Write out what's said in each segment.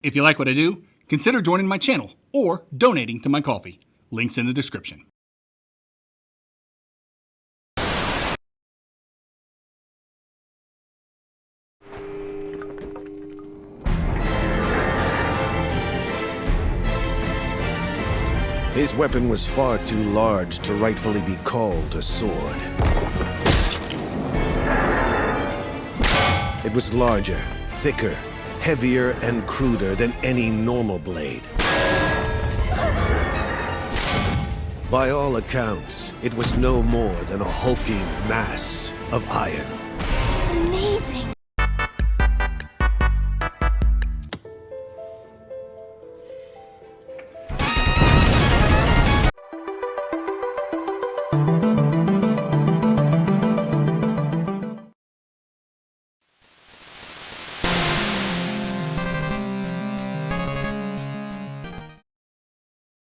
If you like what I do, consider joining my channel or donating to my coffee. Links in the description. His weapon was far too large to rightfully be called a sword. It was larger, thicker, heavier, and cruder than any normal blade. By all accounts, it was no more than a hulking mass of iron. Amazing!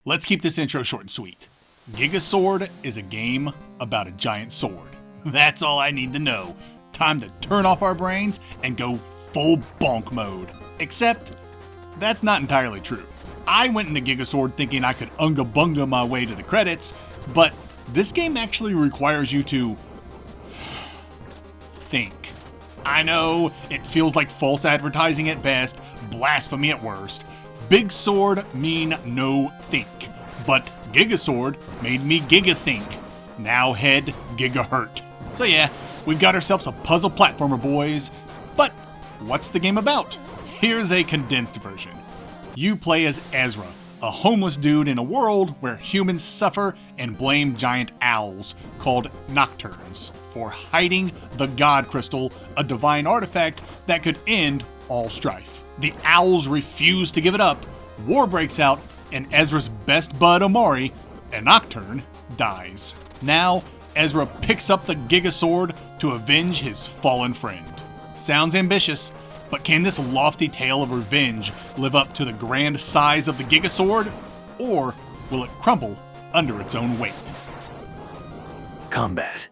Let's keep this intro short and sweet. GIGASWORD is a game about a giant sword. That's all I need to know. Time to turn off our brains and go full bonk mode. Except, that's not entirely true. I went into GIGASWORD thinking I could unga bunga my way to the credits, but this game actually requires you to think. I know, it feels like false advertising at best, blasphemy at worst. Big sword mean no think, but GIGASWORD made me giga think. Now head gigahertz. So yeah, we've got ourselves a puzzle platformer, boys. But what's the game about? Here's a condensed version. You play as Ezra, a homeless dude in a world where humans suffer and blame giant owls called nocturnes for hiding the God Crystal, a divine artifact that could end all strife. The owls refuse to give it up, war breaks out, and Ezra's best bud Omari, a nocturne, dies. Now, Ezra picks up the GIGASWORD to avenge his fallen friend. Sounds ambitious, but can this lofty tale of revenge live up to the grand size of the GIGASWORD? Or will it crumble under its own weight? Combat.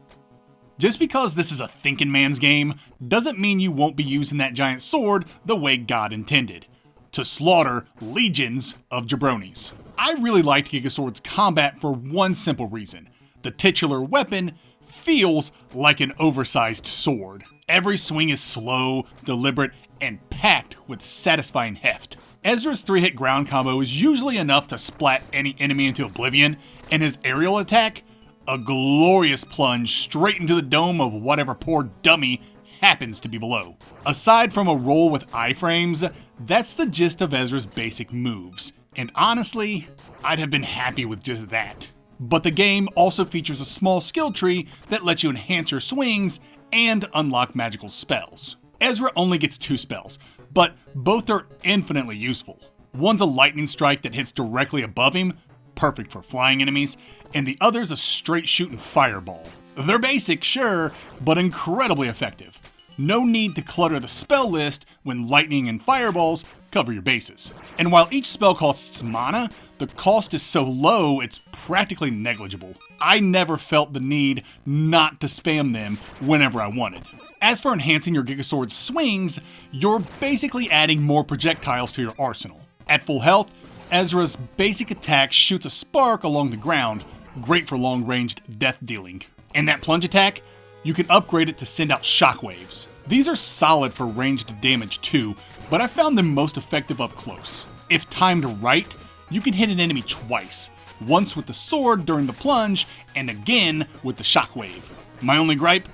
Just because this is a thinking man's game doesn't mean you won't be using that giant sword the way God intended, to slaughter legions of jabronis. I really liked GIGASWORD's combat for one simple reason. The titular weapon feels like an oversized sword. Every swing is slow, deliberate, and packed with satisfying heft. Ezra's 3-hit ground combo is usually enough to splat any enemy into oblivion, and his aerial attack, a glorious plunge straight into the dome of whatever poor dummy happens to be below. Aside from a roll with iframes, that's the gist of Ezra's basic moves, and honestly, I'd have been happy with just that. But the game also features a small skill tree that lets you enhance your swings and unlock magical spells. Ezra only gets 2 spells, but both are infinitely useful. One's a lightning strike that hits directly above him, perfect for flying enemies, and the other's a straight shooting fireball. They're basic, sure, but incredibly effective. No need to clutter the spell list when lightning and fireballs cover your bases. And while each spell costs mana, the cost is so low it's practically negligible. I never felt the need not to spam them whenever I wanted. As for enhancing your GIGASWORD swings, you're basically adding more projectiles to your arsenal. At full health, Ezra's basic attack shoots a spark along the ground, great for long-ranged death dealing. And that plunge attack, you can upgrade it to send out shockwaves. These are solid for ranged damage too, but I found them most effective up close. If timed right, you can hit an enemy twice, once with the sword during the plunge, and again with the shockwave. My only gripe?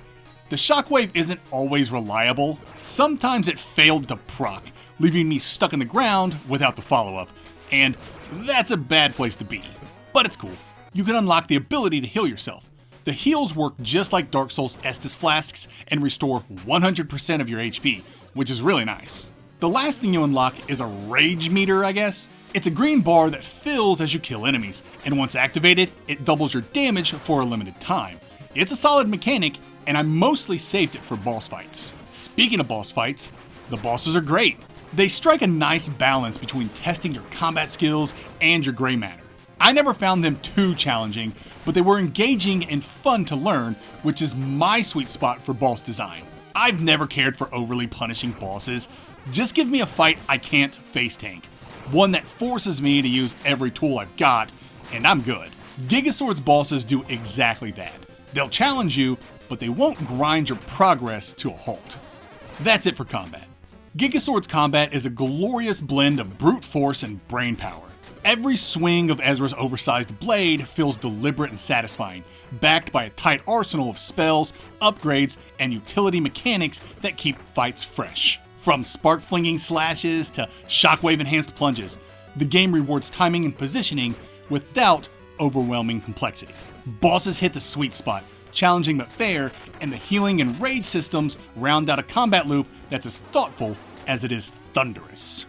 The shockwave isn't always reliable. Sometimes it failed to proc, leaving me stuck in the ground without the follow-up, and that's a bad place to be. But it's cool. You can unlock the ability to heal yourself. The heals work just like Dark Souls Estus flasks and restore 100% of your HP, which is really nice. The last thing you unlock is a rage meter, I guess. It's a green bar that fills as you kill enemies, and once activated, it doubles your damage for a limited time. It's a solid mechanic, and I mostly saved it for boss fights. Speaking of boss fights, the bosses are great. They strike a nice balance between testing your combat skills and your gray matter. I never found them too challenging, but they were engaging and fun to learn, which is my sweet spot for boss design. I've never cared for overly punishing bosses. Just give me a fight I can't face tank. One that forces me to use every tool I've got, and I'm good. GIGASWORD's bosses do exactly that. They'll challenge you, but they won't grind your progress to a halt. That's it for combat. GIGASWORD's combat is a glorious blend of brute force and brain power. Every swing of Ezra's oversized blade feels deliberate and satisfying, backed by a tight arsenal of spells, upgrades, and utility mechanics that keep fights fresh. From spark-flinging slashes to shockwave-enhanced plunges, the game rewards timing and positioning without overwhelming complexity. Bosses hit the sweet spot, challenging but fair, and the healing and rage systems round out a combat loop that's as thoughtful as it is thunderous.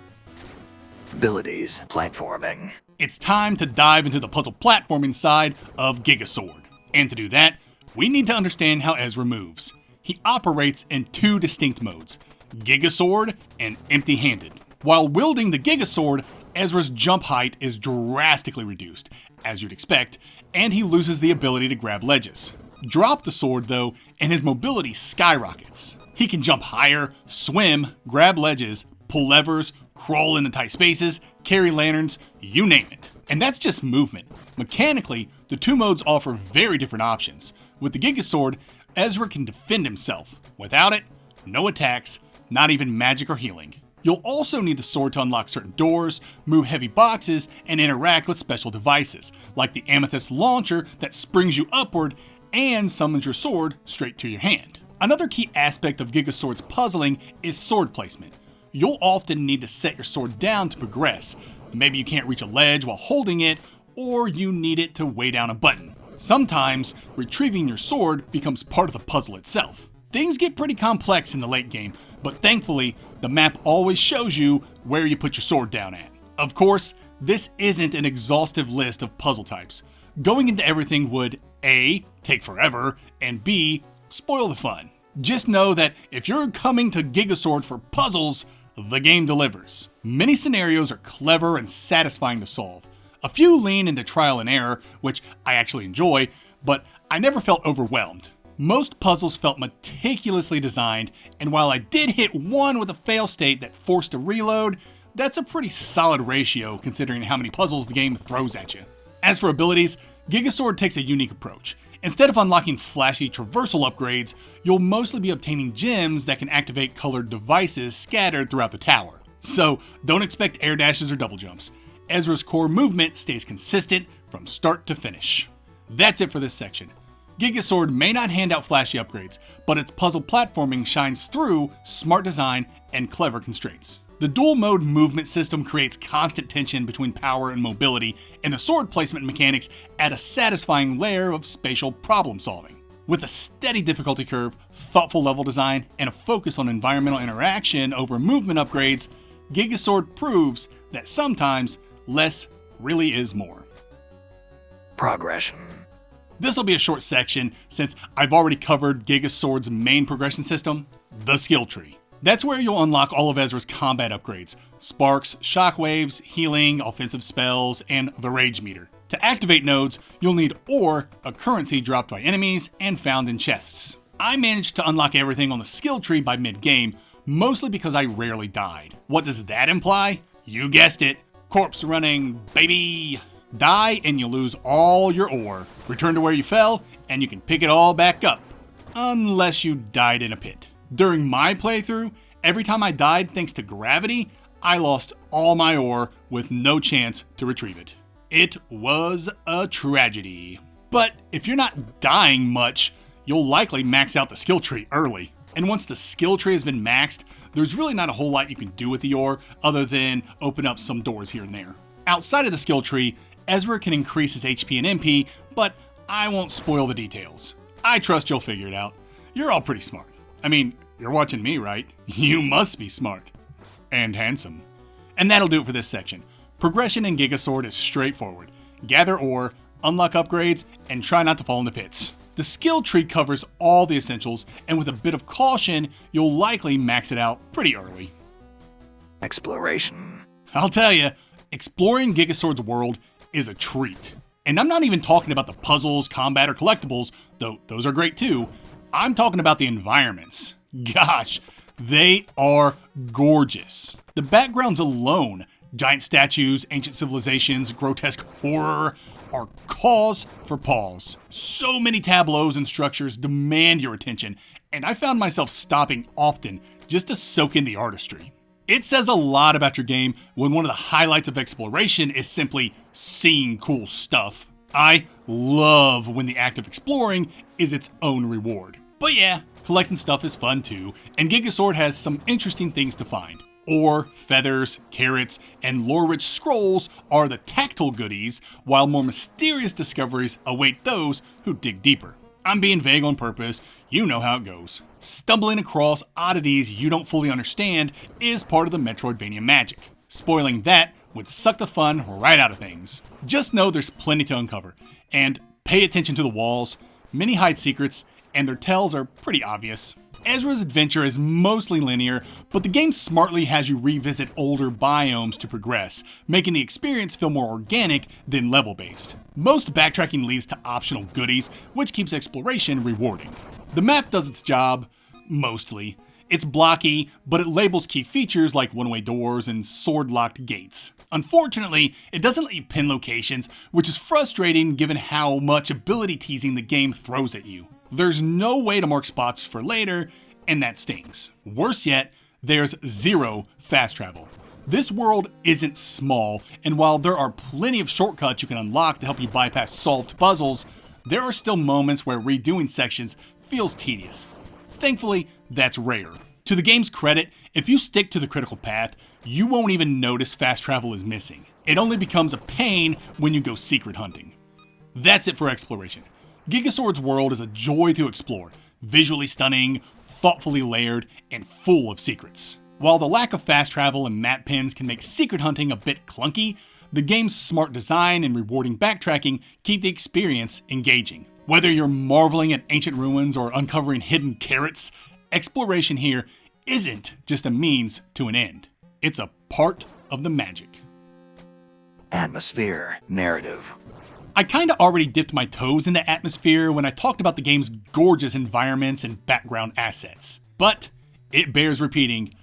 Abilities. Platforming. It's time to dive into the puzzle platforming side of GIGASWORD. And to do that, we need to understand how Ezra moves. He operates in two distinct modes, GIGASWORD and empty-handed. While wielding the GIGASWORD, Ezra's jump height is drastically reduced, as you'd expect, and he loses the ability to grab ledges. Drop the sword though, and his mobility skyrockets. He can jump higher, swim, grab ledges, pull levers, crawl into tight spaces, carry lanterns, you name it. And that's just movement. Mechanically, the two modes offer very different options. With the GIGASWORD, Ezra can defend himself. Without it, no attacks, not even magic or healing. You'll also need the sword to unlock certain doors, move heavy boxes, and interact with special devices, like the amethyst launcher that springs you upward and summons your sword straight to your hand. Another key aspect of GIGASWORD's puzzling is sword placement. You'll often need to set your sword down to progress. Maybe you can't reach a ledge while holding it, or you need it to weigh down a button. Sometimes, retrieving your sword becomes part of the puzzle itself. Things get pretty complex in the late game, but thankfully, the map always shows you where you put your sword down at. Of course, this isn't an exhaustive list of puzzle types. Going into everything would A, take forever, and B, spoil the fun. Just know that if you're coming to GIGASWORD for puzzles, the game delivers. Many scenarios are clever and satisfying to solve. A few lean into trial and error, which I actually enjoy, but I never felt overwhelmed. Most puzzles felt meticulously designed, and while I did hit one with a fail state that forced a reload, that's a pretty solid ratio considering how many puzzles the game throws at you. As for abilities, GIGASWORD takes a unique approach. Instead of unlocking flashy traversal upgrades, you'll mostly be obtaining gems that can activate colored devices scattered throughout the tower. So don't expect air dashes or double jumps. Ezra's core movement stays consistent from start to finish. That's it for this section. GIGASWORD may not hand out flashy upgrades, but its puzzle platforming shines through smart design and clever constraints. The dual mode movement system creates constant tension between power and mobility, and the sword placement mechanics add a satisfying layer of spatial problem solving. With a steady difficulty curve, thoughtful level design, and a focus on environmental interaction over movement upgrades, GIGASWORD proves that sometimes less really is more. Progression. This will be a short section since I've already covered GIGASWORD's main progression system, the skill tree. That's where you'll unlock all of Ezra's combat upgrades, sparks, shockwaves, healing, offensive spells, and the rage meter. To activate nodes, you'll need ore, a currency dropped by enemies and found in chests. I managed to unlock everything on the skill tree by mid-game, mostly because I rarely died. What does that imply? You guessed it, corpse running, baby! Die and you lose all your ore. Return to where you fell, and you can pick it all back up. Unless you died in a pit. During my playthrough, every time I died thanks to gravity, I lost all my ore with no chance to retrieve it. It was a tragedy. But if you're not dying much, you'll likely max out the skill tree early. And once the skill tree has been maxed, there's really not a whole lot you can do with the ore other than open up some doors here and there. Outside of the skill tree, Ezra can increase his HP and MP, but I won't spoil the details. I trust you'll figure it out. You're all pretty smart. I mean, you're watching me, right? You must be smart. And handsome. And that'll do it for this section. Progression in GIGASWORD is straightforward. Gather ore, unlock upgrades, and try not to fall into pits. The skill tree covers all the essentials, and with a bit of caution, you'll likely max it out pretty early. Exploration. I'll tell you, exploring GIGASWORD's world is a treat. And I'm not even talking about the puzzles, combat, or collectibles, though those are great too. I'm talking about the environments. Gosh, They are gorgeous. The backgrounds alone, giant statues, ancient civilizations, grotesque horror, are cause for pause. So many tableaus and structures demand your attention, and I found myself stopping often just to soak in the artistry. It says a lot about your game when one of the highlights of exploration is simply seeing cool stuff. I love when the act of exploring is its own reward. But yeah, collecting stuff is fun too, and GIGASWORD has some interesting things to find. Ore, feathers, carrots, and lore-rich scrolls are the tactile goodies, while more mysterious discoveries await those who dig deeper. I'm being vague on purpose, you know how it goes. Stumbling across oddities you don't fully understand is part of the Metroidvania magic. Spoiling that would suck the fun right out of things. Just know there's plenty to uncover, and pay attention to the walls. Many hide secrets, and their tells are pretty obvious. Ezra's adventure is mostly linear, but the game smartly has you revisit older biomes to progress, making the experience feel more organic than level-based. Most backtracking leads to optional goodies, which keeps exploration rewarding. The map does its job, mostly. It's blocky, but it labels key features like one-way doors and sword-locked gates. Unfortunately, it doesn't let you pin locations, which is frustrating given how much ability teasing the game throws at you. There's no way to mark spots for later, and that stings. Worse yet, there's zero fast travel. This world isn't small, and while there are plenty of shortcuts you can unlock to help you bypass solved puzzles, there are still moments where redoing sections feels tedious. Thankfully, that's rare. To the game's credit, if you stick to the critical path, you won't even notice fast travel is missing. It only becomes a pain when you go secret hunting. That's it for exploration. GIGASWORD's world is a joy to explore, visually stunning, thoughtfully layered, and full of secrets. While the lack of fast travel and map pins can make secret hunting a bit clunky, the game's smart design and rewarding backtracking keep the experience engaging. Whether you're marveling at ancient ruins or uncovering hidden carrots, exploration here isn't just a means to an end. It's a part of the magic. Atmosphere, narrative. I kinda already dipped my toes into atmosphere when I talked about the game's gorgeous environments and background assets. But it bears repeating,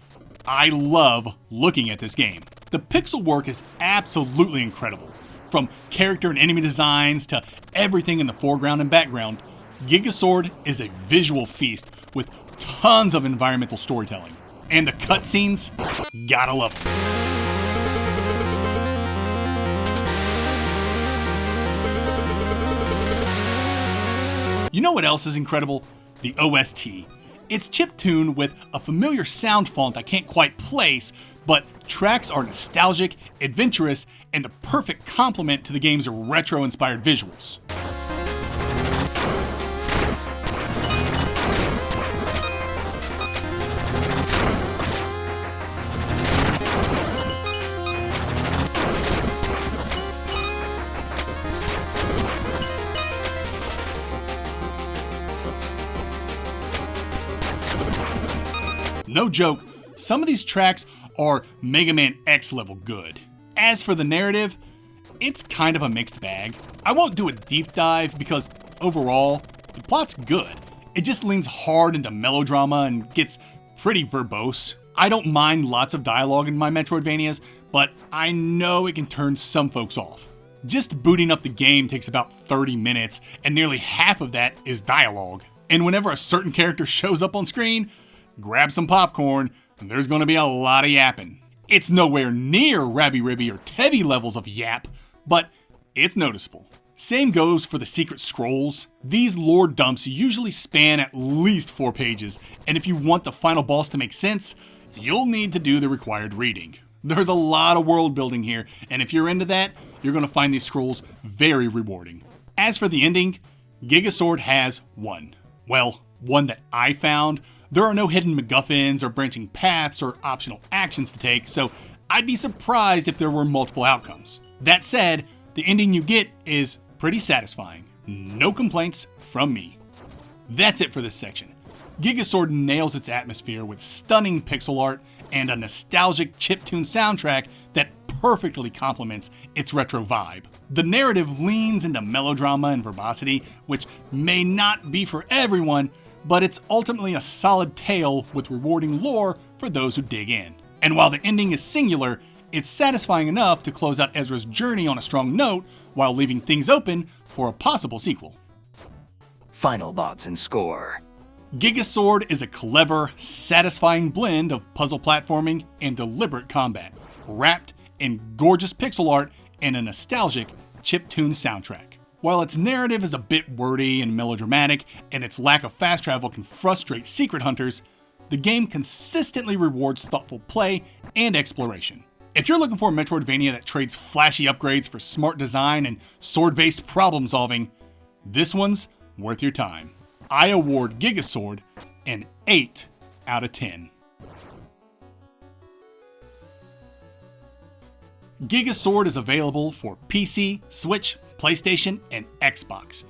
I love looking at this game. The pixel work is absolutely incredible. From character and enemy designs to everything in the foreground and background, GIGASWORD is a visual feast with tons of environmental storytelling. And the cutscenes, gotta love them. You know what else is incredible? The OST. It's chiptuned with a familiar sound font I can't quite place, but tracks are nostalgic, adventurous, and the perfect complement to the game's retro-inspired visuals. No joke, some of these tracks are Mega Man X level good. As for the narrative, it's kind of a mixed bag. I won't do a deep dive because overall, the plot's good. It just leans hard into melodrama and gets pretty verbose. I don't mind lots of dialogue in my Metroidvanias, but I know it can turn some folks off. Just booting up the game takes about 30 minutes, and nearly half of that is dialogue. And whenever a certain character shows up on screen, grab some popcorn, and there's gonna be a lot of yapping. It's nowhere near Rabby Ribby or Tevi levels of yap, but it's noticeable. Same goes for the secret scrolls. These lore dumps usually span at least 4 pages, and if you want the final boss to make sense, you'll need to do the required reading. There's a lot of world building here, and if you're into that, you're gonna find these scrolls very rewarding. As for the ending, GIGASWORD has one. Well, one that I found. There are no hidden MacGuffins or branching paths or optional actions to take, so I'd be surprised if there were multiple outcomes. That said, the ending you get is pretty satisfying. No complaints from me. That's it for this section. GIGASWORD nails its atmosphere with stunning pixel art and a nostalgic chiptune soundtrack that perfectly complements its retro vibe. The narrative leans into melodrama and verbosity, which may not be for everyone, but it's ultimately a solid tale with rewarding lore for those who dig in. And while the ending is singular, it's satisfying enough to close out Ezra's journey on a strong note while leaving things open for a possible sequel. Final thoughts and score. GIGASWORD is a clever, satisfying blend of puzzle platforming and deliberate combat, wrapped in gorgeous pixel art and a nostalgic chiptune soundtrack. While its narrative is a bit wordy and melodramatic, and its lack of fast travel can frustrate secret hunters, the game consistently rewards thoughtful play and exploration. If you're looking for a Metroidvania that trades flashy upgrades for smart design and sword-based problem solving, this one's worth your time. I award GIGASWORD an 8 out of 10. GIGASWORD is available for PC, Switch, PlayStation, and Xbox.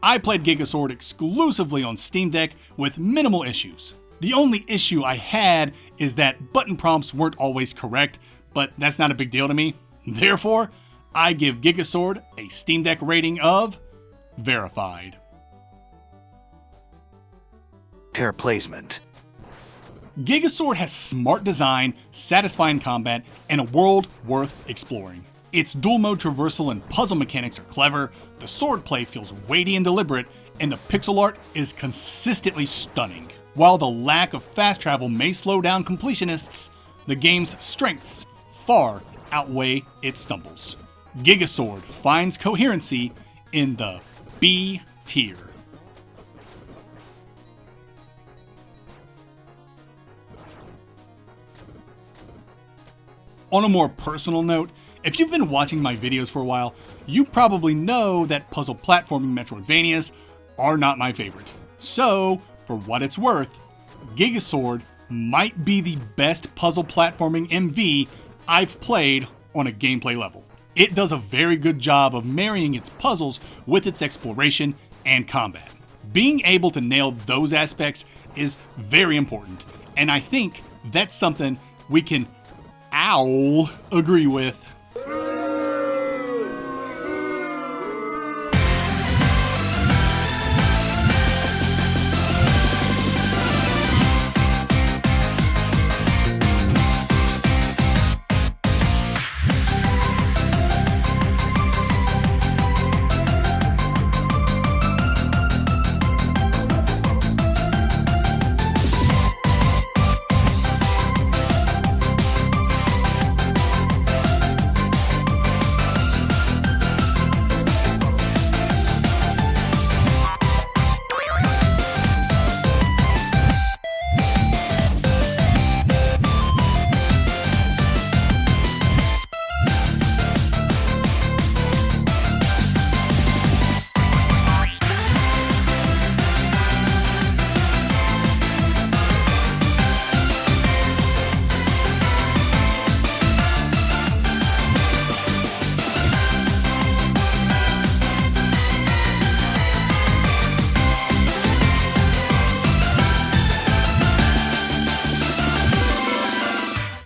I played GIGASWORD exclusively on Steam Deck with minimal issues. The only issue I had is that button prompts weren't always correct, but that's not a big deal to me. Therefore, I give GIGASWORD a Steam Deck rating of verified. Pair placement. GIGASWORD has smart design, satisfying combat, and a world worth exploring. Its dual mode traversal and puzzle mechanics are clever, the swordplay feels weighty and deliberate, and the pixel art is consistently stunning. While the lack of fast travel may slow down completionists, the game's strengths far outweigh its stumbles. GIGASWORD finds coherency in the B tier. On a more personal note, if you've been watching my videos for a while, you probably know that puzzle platforming Metroidvanias are not my favorite. So, for what it's worth, GIGASWORD might be the best puzzle platforming MV I've played on a gameplay level. It does a very good job of marrying its puzzles with its exploration and combat. Being able to nail those aspects is very important, and I think that's something we can all agree with.